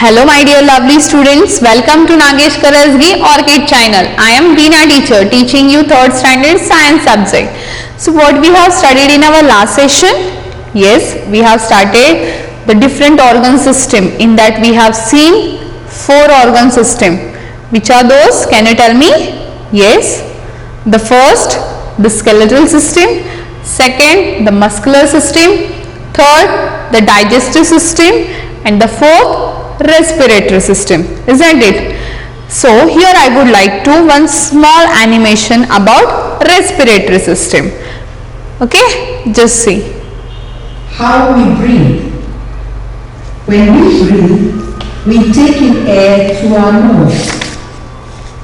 Hello my dear lovely students, welcome to Nagesh Karasgi Orchid channel. I am Reena teacher teaching you 3rd standard science subject. So what we have studied in our last session? Yes, we have started the different organ system. In that we have seen 4 organ system. Which are those? Can you tell me? Yes, the first, the skeletal system, second, the muscular system, third, the digestive system, and the fourth, respiratory system, isn't it? So here I would like to one small animation about respiratory system. Okay, just see. How we breathe. When we breathe, we take in air through our nose.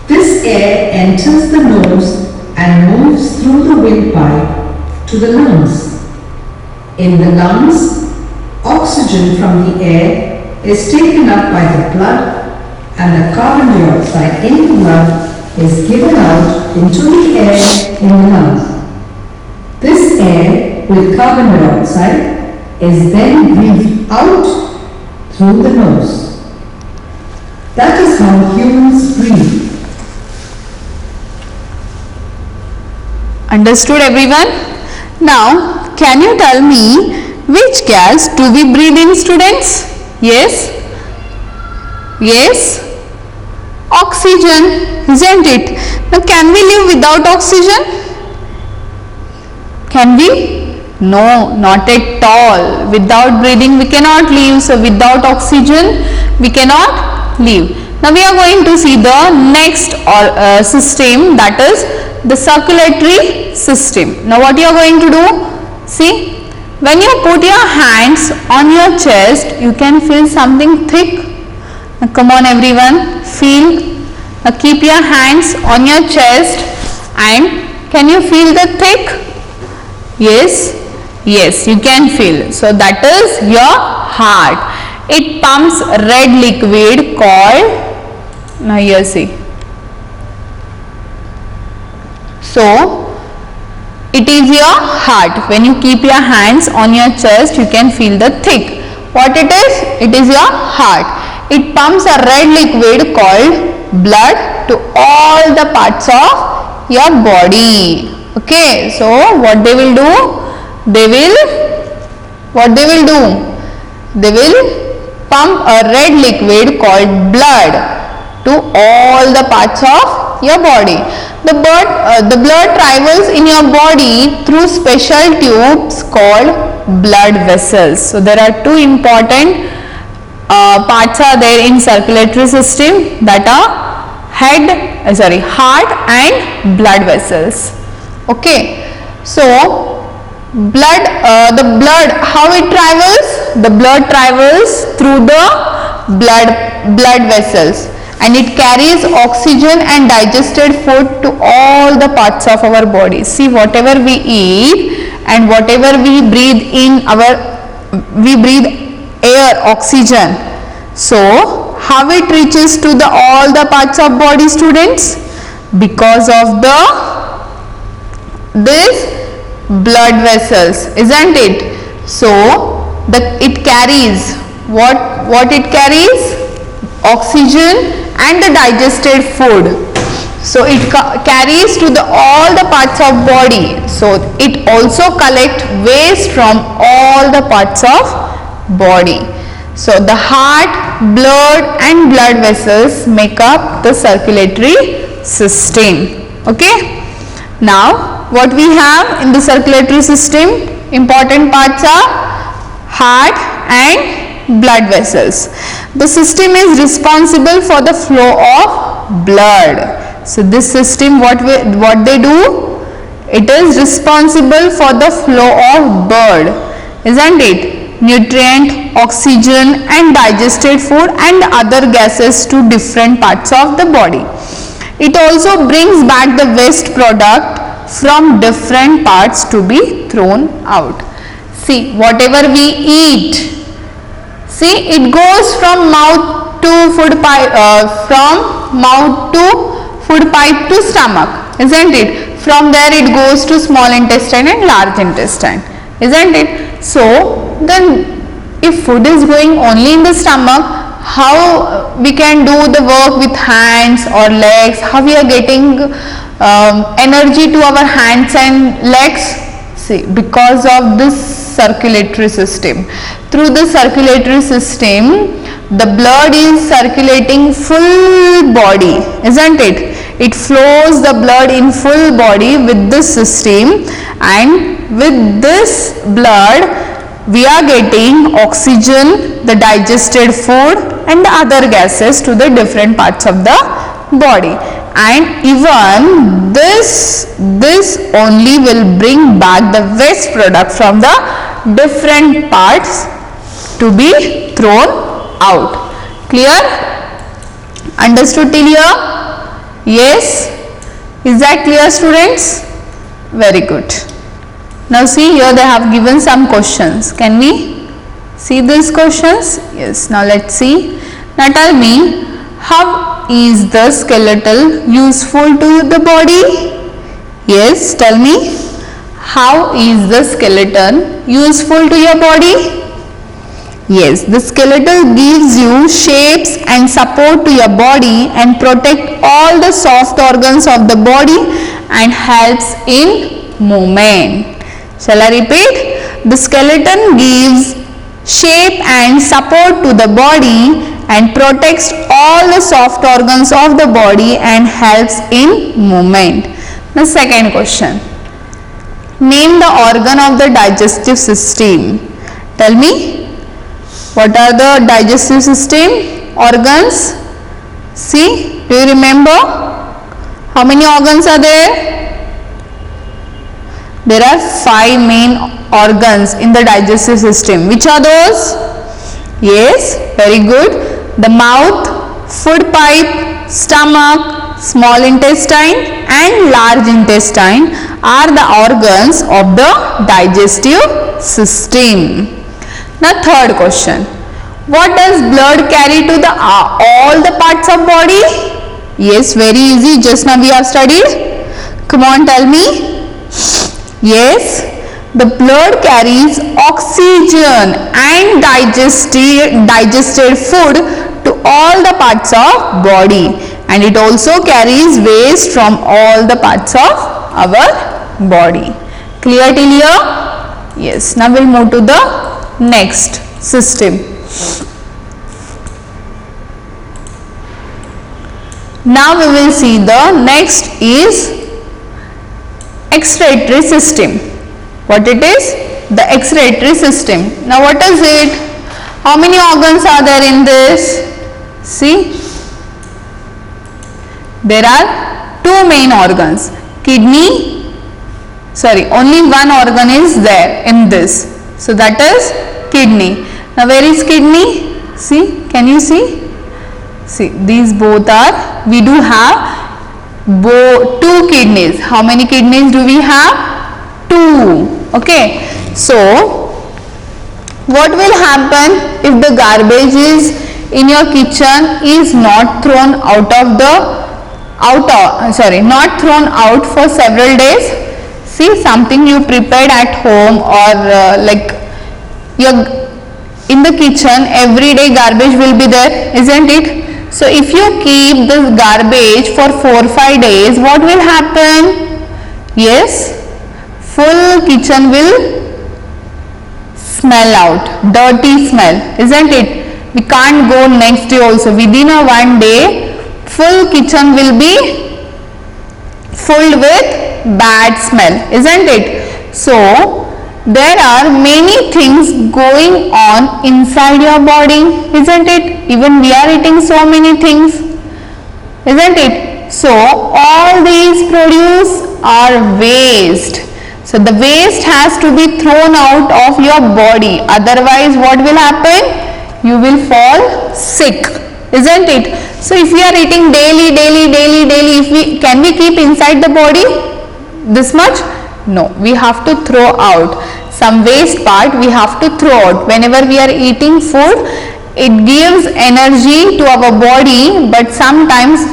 This air enters the nose and moves through the windpipe to the lungs. In the lungs, oxygen from the air is taken up by the blood and the carbon dioxide in the blood is given out into the air in the lungs. This air with carbon dioxide is then breathed out through the nose. That is how humans breathe. Understood everyone? Now can you tell me which gas do we breathe in, students? Yes? Yes? Oxygen, isn't it? Now can we live without oxygen? Can we? No, not at all. Without breathing we cannot live. So without oxygen we cannot live. Now we are going to see the next system, that is the circulatory system. Now what you are going to do? See, when you put your hands on your chest, you can feel something thick. Now come on everyone, feel. Now keep your hands on your chest and can you feel the thick? Yes, yes, you can feel. So that is your heart. It pumps red liquid called, now here see. So it is your heart. When you keep your hands on your chest, you can feel the thick. What it is? It is your heart. It pumps a red liquid called blood to all the parts of your body. Okay, so what they will do? They will pump a red liquid called blood to all the parts of your body. The blood travels in your body through special tubes called blood vessels. So there are 2 important parts are there in circulatory system, that are heart and blood vessels. Okay, so the blood, how it travels? The blood travels through the blood vessels, and it carries oxygen and digested food to all the parts of our body. See, whatever we eat and whatever we breathe in, we breathe air, oxygen. So how it reaches to all the parts of body, students? Because of this blood vessels, isn't it? So it carries what it carries? Oxygen and the digested food. So it carries to all the parts of body. So it also collects waste from all the parts of body. So the heart, blood and blood vessels make up the circulatory system. Okay. Now what we have in the circulatory system? Important parts are heart and blood vessels. The system is responsible for the flow of blood. So this system, what they do? It is responsible for the flow of blood, isn't it? Nutrient, oxygen and digested food and other gases to different parts of the body. It also brings back the waste product from different parts to be thrown out. See, whatever we eat, see, it goes from mouth to food pipe, to stomach, isn't it? From there it goes to small intestine and large intestine, isn't it? So then if food is going only in the stomach, how we can do the work with hands or legs, how we are getting energy to our hands and legs? See, because of this circulatory system. Through the circulatory system, the blood is circulating full body, isn't it? It flows the blood in full body with this system, and with this blood we are getting oxygen, the digested food and the other gases to the different parts of the body. And even this only will bring back the waste product from the different parts to be thrown out. Clear? Understood till here? Yes? Is that clear, students? Very good. Now see, here they have given some questions. Can we see these questions? Yes. Now let's see. Now tell me, how is the skeletal useful to the body? Yes, tell me. How is the skeleton useful to your body? Yes, the skeleton gives you shapes and support to your body and protect all the soft organs of the body and helps in movement. Shall I repeat? The skeleton gives shape and support to the body and protects all the soft organs of the body and helps in movement. The second question. Name the organ of the digestive system. Tell me, what are the digestive system organs? See, do you remember? How many organs are there? There are 5 main organs in the digestive system. Which are those? Yes, very good. The mouth, food pipe, stomach, small intestine and large intestine are the organs of the digestive system. Now third question. What does blood carry to the all the parts of body? Yes, very easy. Just now we have studied. Come on, tell me. Yes, the blood carries oxygen and digested food to all the parts of body, and it also carries waste from all the parts of our body. Clear till here? Yes. Now we'll move to the next system. Now we will see the next is excretory system. What it is? The excretory system. Now what is it? How many organs are there in this? See, there are 2 main organs. Kidney, only one organ is there in this. So that is kidney. Now where is kidney? See, can you see? See, these both are, we do have 2 kidneys. How many kidneys do we have? 2. Okay. So, what will happen if the garbage is in your kitchen is not thrown out of the not thrown out for several days? See, something you prepared at home or like in the kitchen, every day garbage will be there, isn't it? So if you keep this garbage for 4-5 days, what will happen? Yes, full kitchen will smell out, dirty smell, isn't it? We can't go next day also. Within a 1 day, full kitchen will be filled with bad smell, isn't it? So there are many things going on inside your body, isn't it? Even we are eating so many things, isn't it? So all these produce are waste. So the waste has to be thrown out of your body. Otherwise what will happen? You will fall sick, isn't it? So if we are eating daily, can we keep inside the body this much? No, we have to throw out. Some waste part we have to throw out. Whenever we are eating food, it gives energy to our body, but sometimes,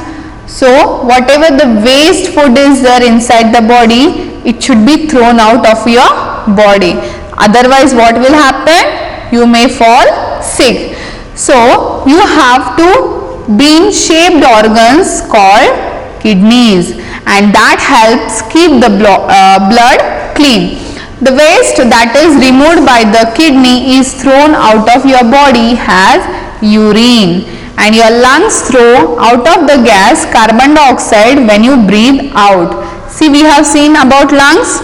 so whatever the waste food is there inside the body, it should be thrown out of your body. Otherwise what will happen? You may fall sick. So you have two bean shaped organs called kidneys, and that helps keep the blood clean. The waste that is removed by the kidney is thrown out of your body as urine, and your lungs throw out of the gas carbon dioxide when you breathe out. See, we have seen about lungs.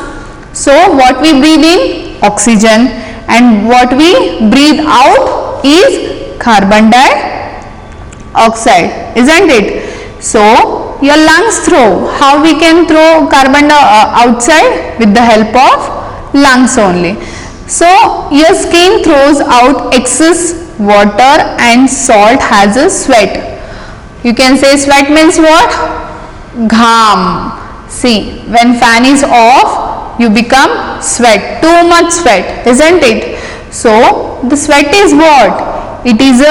So what we breathe in? Oxygen, and what we breathe out is carbon dioxide, isn't it? So your lungs throw. How we can throw carbon outside? With the help of lungs only. So your skin throws out excess water and salt as a sweat. You can say sweat means what? Gham. See, when fan is off, you become sweat, too much sweat, isn't it? So the sweat is what? It is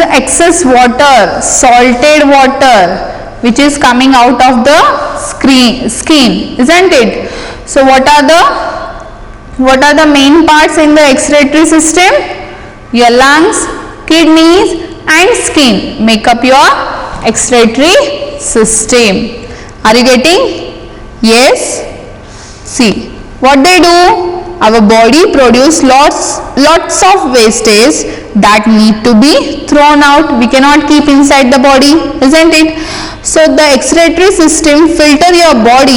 a excess water, salted water, which is coming out of the skin, isn't it? So what are the main parts in the excretory system? Your lungs, kidneys and skin make up your excretory system. Are you getting? Yes. See what they do. Our body produces lots of wastage that need to be thrown out. We cannot keep inside the body, isn't it? So the excretory system filter your blood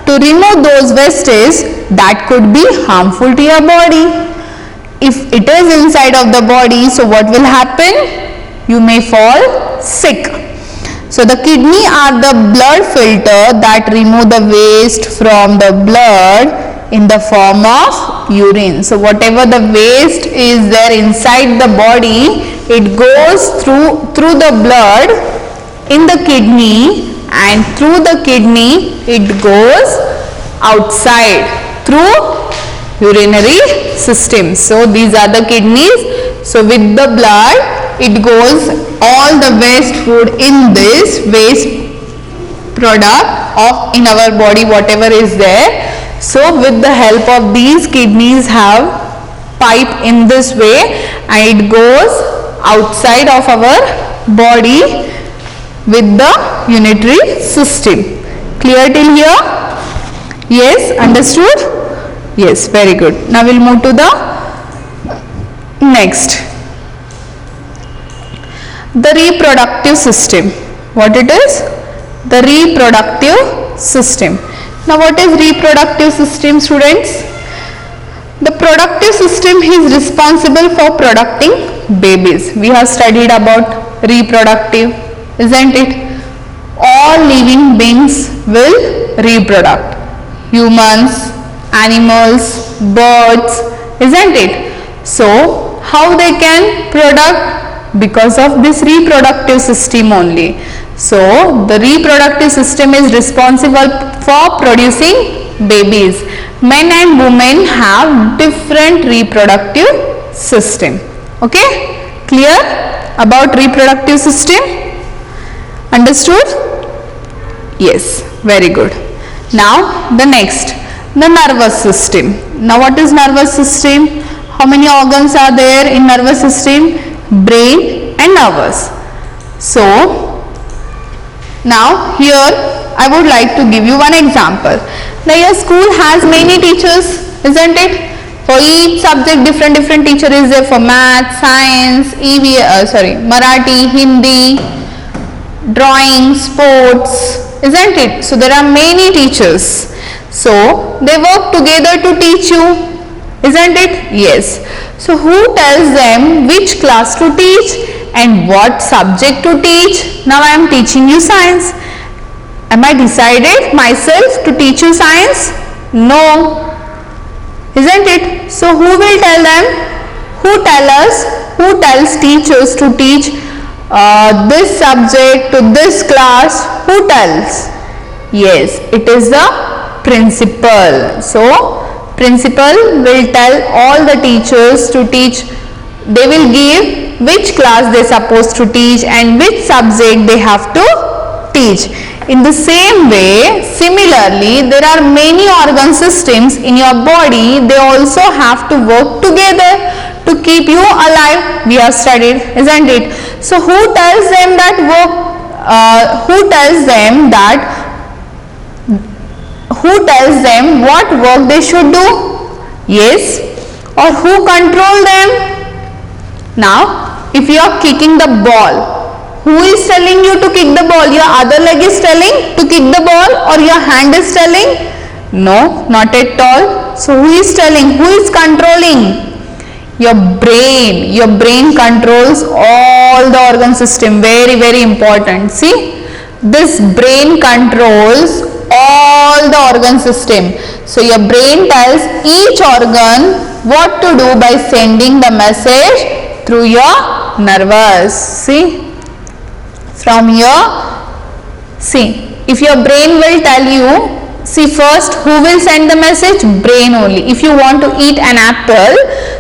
to remove those wastage that could be harmful to your body. If it is inside of the body, so what will happen? You may fall sick. So the kidney are the blood filter that remove the waste from the blood in the form of urine. So whatever the waste is there inside the body, it goes through the blood in the kidney, and through the kidney it goes outside through urinary system. So these are the kidneys. So with the blood it goes all the waste food in this waste product of in our body, whatever is there. So with the help of these kidneys have pipe in this way, and it goes outside of our body with the urinary system. Clear till here? Yes, understood? Yes, very good. Now we'll move to the next. The reproductive system. What it is? The reproductive system. Now what is reproductive system, students? The productive system is responsible for producing babies. We have studied about reproductive, isn't it? All living beings will reproduce. Humans, animals, birds, isn't it? So how they can produce? Because of this reproductive system only. So the reproductive system is responsible for producing babies. Men and women have different reproductive system. Okay? Clear about reproductive system? Understood? Yes, very good. Now the next, the nervous system. Now what is nervous system? How many organs are there in nervous system? Brain and nervous. So now here I would like to give you one example. Now your school has many teachers, isn't it? For each subject different teacher is there, for math, science, Marathi, Hindi, drawing, sports, isn't it? So there are many teachers. So they work together to teach you, isn't it? Yes. So who tells them which class to teach and what subject to teach? Now I am teaching you science. Am I decided myself to teach you science? No. Isn't it? So who will tell them? Who tells teachers to teach this subject to this class? Who tells? Yes, it is the principal. So principal will tell all the teachers to teach. They will give which class they are supposed to teach and which subject they have to teach. In the same way, similarly, there are many organ systems in your body. They also also have to work together to keep you alive. We have studied, isn't it? So who tells them that what work they should do? Yes, or who control them? Now, if you are kicking the ball, who is telling you to kick the ball? Your other leg is telling to kick the ball, or your hand is telling? No, not at all. So who is telling? Who is controlling? Your brain. Your brain controls all the organ system. Very, very important. See, this brain controls all the organ system. So your brain tells each organ what to do by sending the message through your nervous. See, from your, see, if your brain will tell you, see, first who will send the message? Brain only. If you want to eat an apple,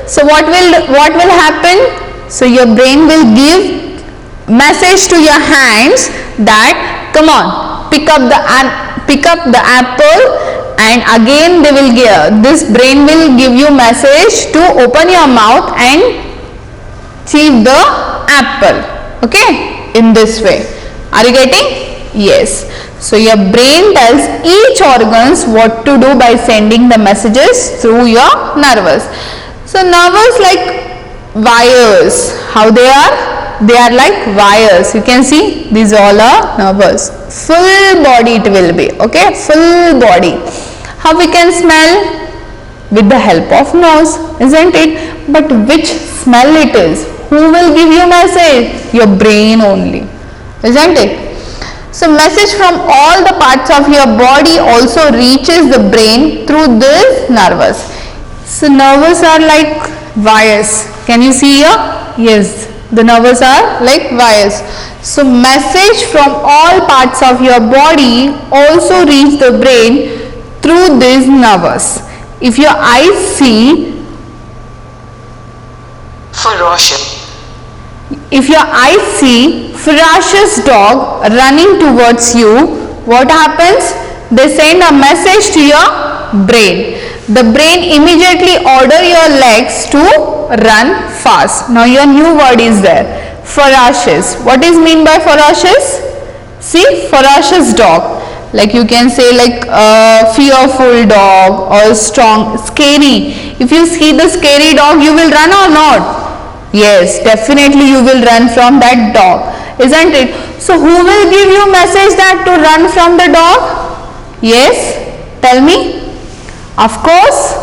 so what will happen? So your brain will give message to your hands that come on, pick up the apple, and again they will give, this brain will give you message to open your mouth and chew the apple. Okay, in this way. Are you getting? Yes. So your brain tells each organs what to do by sending the messages through your nervous. So nervous like wires. How they are? They are like wires. You can see these all are nervous. Full body it will be. Okay, full body. How we can smell? With the help of nose, isn't it? But which smell it is? Who will give you message? Your brain only, isn't it? So message from all the parts of your body also reaches the brain through this nervous. So nervous are like wires. Can you see here? Yes, the nervous are like wires. So message from all parts of your body also reach the brain through this nervous. If your eyes see, if your eyes see ferocious dog running towards you, what happens? They send a message to your brain. The brain immediately order your legs to run fast. Now your new word is there. Ferocious. What is mean by ferocious? See, ferocious dog. Like you can say like a fearful dog or strong, scary. If you see the scary dog, you will run or not? Yes, definitely you will run from that dog, isn't it? So who will give you message that to run from the dog? Yes, tell me. Of course,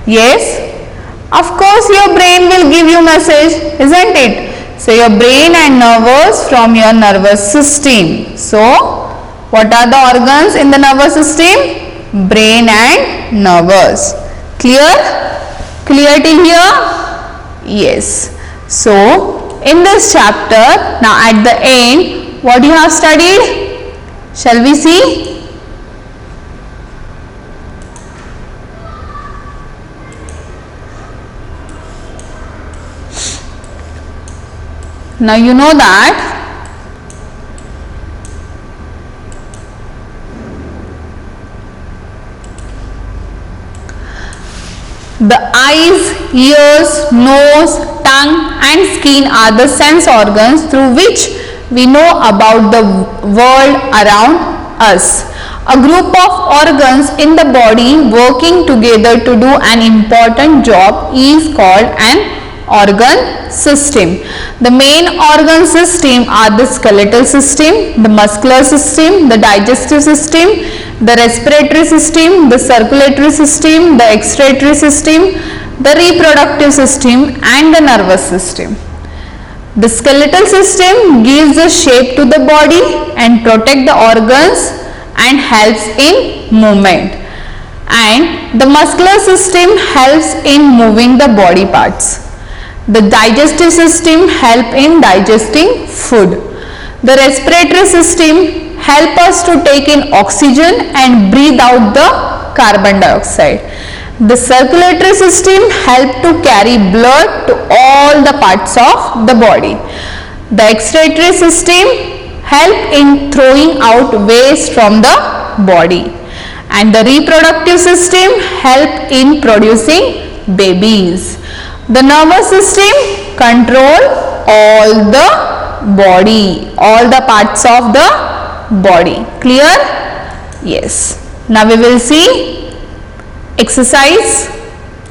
yes, of course your brain will give you message, isn't it? So your brain and nervous from your nervous system. So what are the organs in the nervous system? Brain and nervous. Clear? Clear till here? Yes. So in this chapter, now at the end, what you have studied? Shall we see? Now you know that the eyes, ears, nose, tongue and skin are the sense organs through which we know about the world around us. A group of organs in the body working together to do an important job is called an organ system. The main organ system are the skeletal system, the muscular system, the digestive system, the respiratory system, the circulatory system, the excretory system, the reproductive system and the nervous system. The skeletal system gives a shape to the body and protect the organs and helps in movement. And the muscular system helps in moving the body parts. The digestive system help in digesting food. The respiratory system help us to take in oxygen and breathe out the carbon dioxide. The circulatory system help to carry blood to all the parts of the body. The excretory system help in throwing out waste from the body. and the reproductive system help in producing babies. The nervous system control all the body, all the parts of the body. Clear? Yes. Now we will see exercise.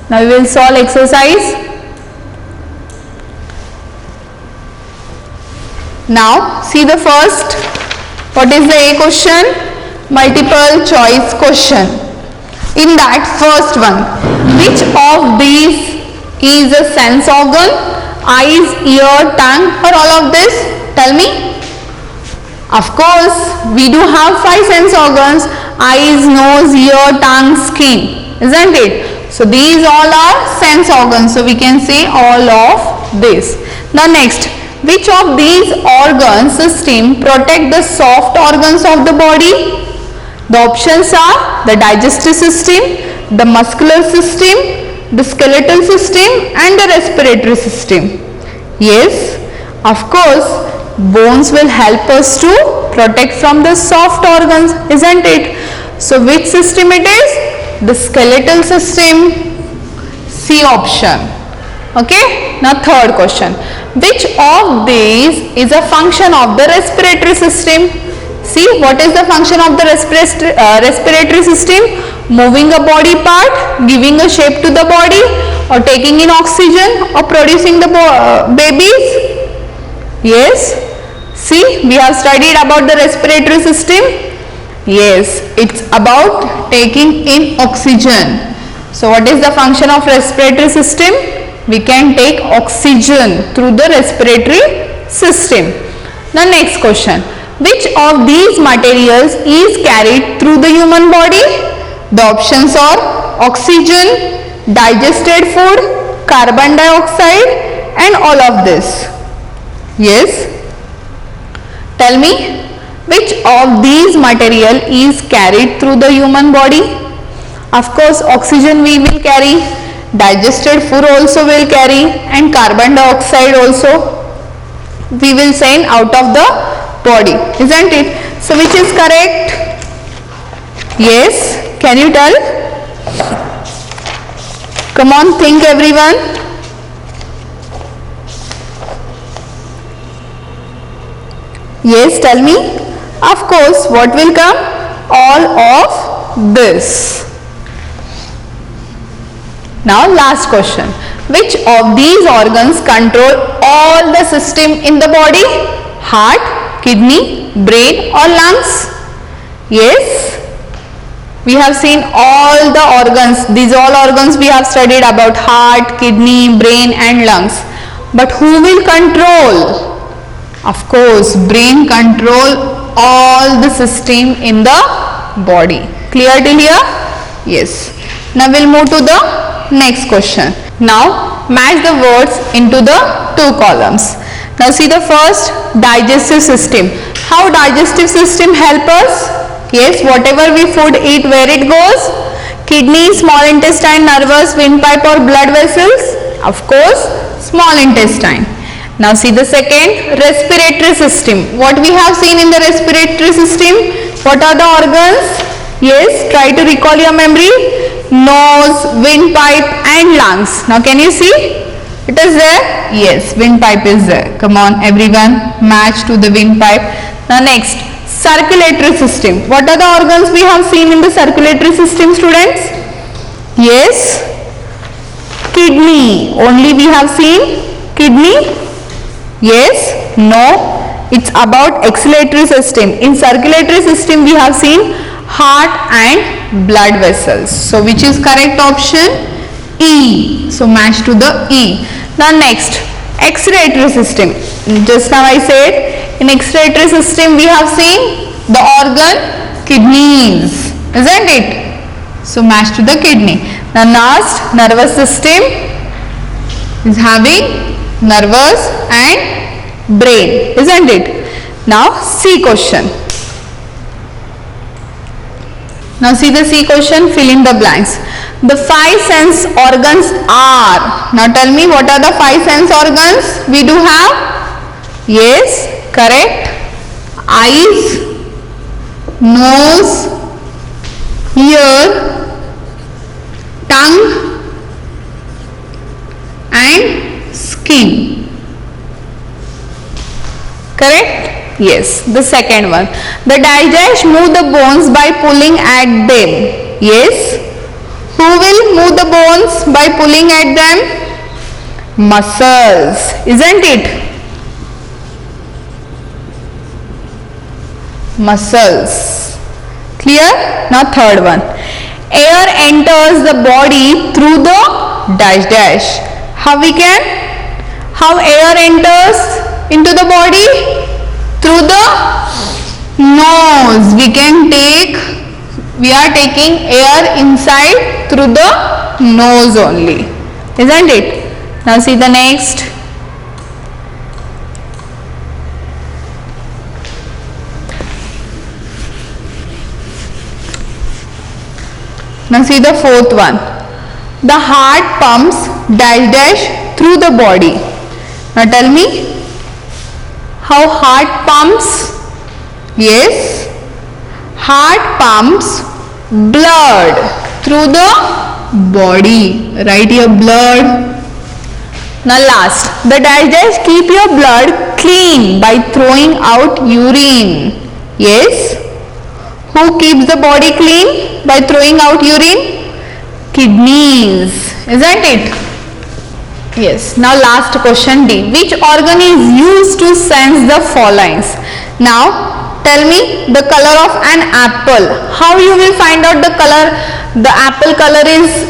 Now we will solve exercise. Now see the first. What is the A question? Multiple choice question. In that first one, which of these is a sense organ? Eyes, ear, tongue, or all of this? Tell me. Of course, we do have 5 sense organs: eyes, nose, ear, tongue, skin, isn't it? So these all are sense organs. So we can say all of this. Now next, which of these organ system protect the soft organs of the body? The options are the digestive system, the muscular system, the skeletal system, and the respiratory system. Yes, of course, bones will help us to protect from the soft organs, isn't it? So which system it is? The skeletal system. C option. Okay. Now third question. Which of these is a function of the respiratory system? See, what is the function of the respiratory system? Moving a body part, giving a shape to the body, or taking in oxygen, or producing the babies? Yes. See, we have studied about the respiratory system. Yes, it's about taking in oxygen. So what is the function of respiratory system? We can take oxygen through the respiratory system. Now next question. Which of these materials is carried through the human body? The options are oxygen, digested food, carbon dioxide, and all of this. Yes. Tell me, which of these material is carried through the human body? Of course, oxygen we will carry, digested food also will carry, and carbon dioxide also we will send out of the body, isn't it? So which is correct? Yes, can you tell? Come on, think everyone. Yes, tell me. Of course, what will come? All of this. Now last question. Which of these organs control all the system in the body? Heart, kidney, brain, or lungs? Yes. We have seen all the organs. These all organs we have studied about: heart, kidney, brain, and lungs. But who will control? Of course, brain control all the system in the body. Clear till here? Yes. Now we'll move to the next question. Now match the words into the 2 columns. Now see the first, digestive system. How digestive system help us? Yes, whatever we food eat, where it goes? Kidney, small intestine, nervous, windpipe, or blood vessels? Of course, small intestine. Now see the second, respiratory system. What we have seen in the respiratory system? What are the organs? Yes, try to recall your memory. Nose, windpipe, and lungs. Now can you see? It is there? Yes, windpipe is there. Come on everyone, match to the windpipe. Now next, circulatory system. What are the organs we have seen in the circulatory system, students? Yes, kidney. Only we have seen kidney? Yes, no. It's about exhalatory system. In circulatory system we have seen heart and blood vessels. So which is correct option? E. So match to the E. Now next, excretory system. Just now I said, in excretory system we have seen the organ kidneys, isn't it? So match to the kidney. Now last, nervous system is having nervous and brain, isn't it? Now C question. Now see the C question, fill in the blanks. The 5 sense organs are, now tell me what are the 5 sense organs we do have? Yes, correct. Eyes, nose, ear, tongue and skin. Correct? Yes. The second one. The digest move the bones by pulling at them. Yes. Who will move the bones by pulling at them? Muscles. Isn't it? Muscles. Clear? Now third one. Air enters the body through the dash dash. How air enters into the body? Through the nose. We are taking air inside through the nose only. Isn't it? Now see the next. Now see the fourth one. The heart pumps dash dash through the body. Now tell me, how heart pumps? Yes, heart pumps blood through the body. Write here blood. Now last, the dash dash keep your blood clean by throwing out urine. Yes, who keeps the body clean by throwing out urine? Kidneys, isn't it? Yes. Now last question D. Which organ is used to sense the following? Now tell me the color of an apple. How you will find out the color? The apple color is,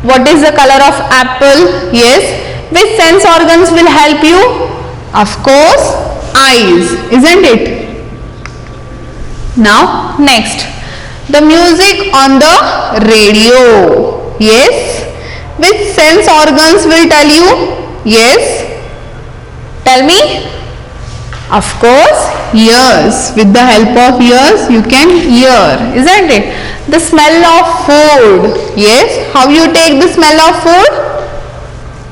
what is the color of apple? Yes. Which sense organs will help you? Of course, eyes, isn't it? Now next, the music on the radio. Yes. Which sense organs will tell you? Yes. Tell me. Of course, ears. With the help of ears, you can hear, isn't it? The smell of food. Yes. How you take the smell of food?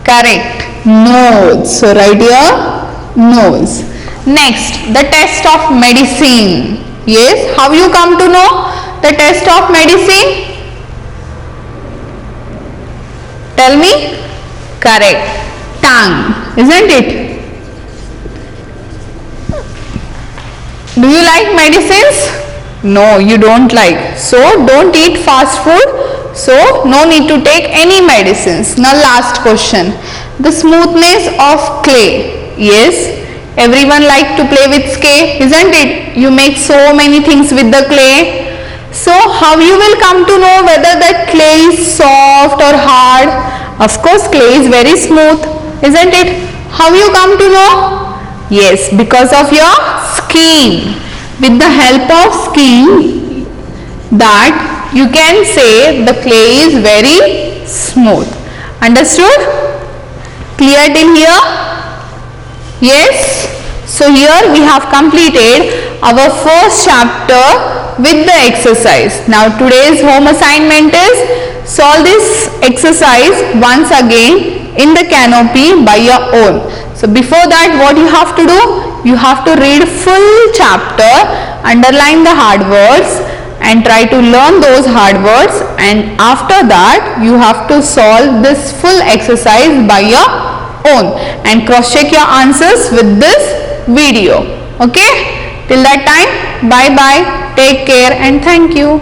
Correct. Nose. So write here nose. Next, the taste of medicine. Yes. How you come to know the taste of medicine? Tell me. Correct. Tongue, isn't it? Do you like medicines? No, you don't like. So don't eat fast food. So no need to take any medicines. Now last question. The smoothness of clay. Yes. Everyone like to play with clay, isn't it? You make so many things with the clay. So how you will come to know whether that clay is soft or hard? Of course, clay is very smooth, isn't it? How you come to know? Yes, because of your skin. With the help of skin, that you can say the clay is very smooth. Understood? Clear till here? Yes. So here we have completed our first chapter with the exercise. Now today's home assignment is solve this exercise once again in the canopy by your own. So before that, what you have to do? You have to read full chapter, underline the hard words and try to learn those hard words, and after that you have to solve this full exercise by your own and cross check your answers with this video. Okay? Till that time, bye bye, take care and thank you.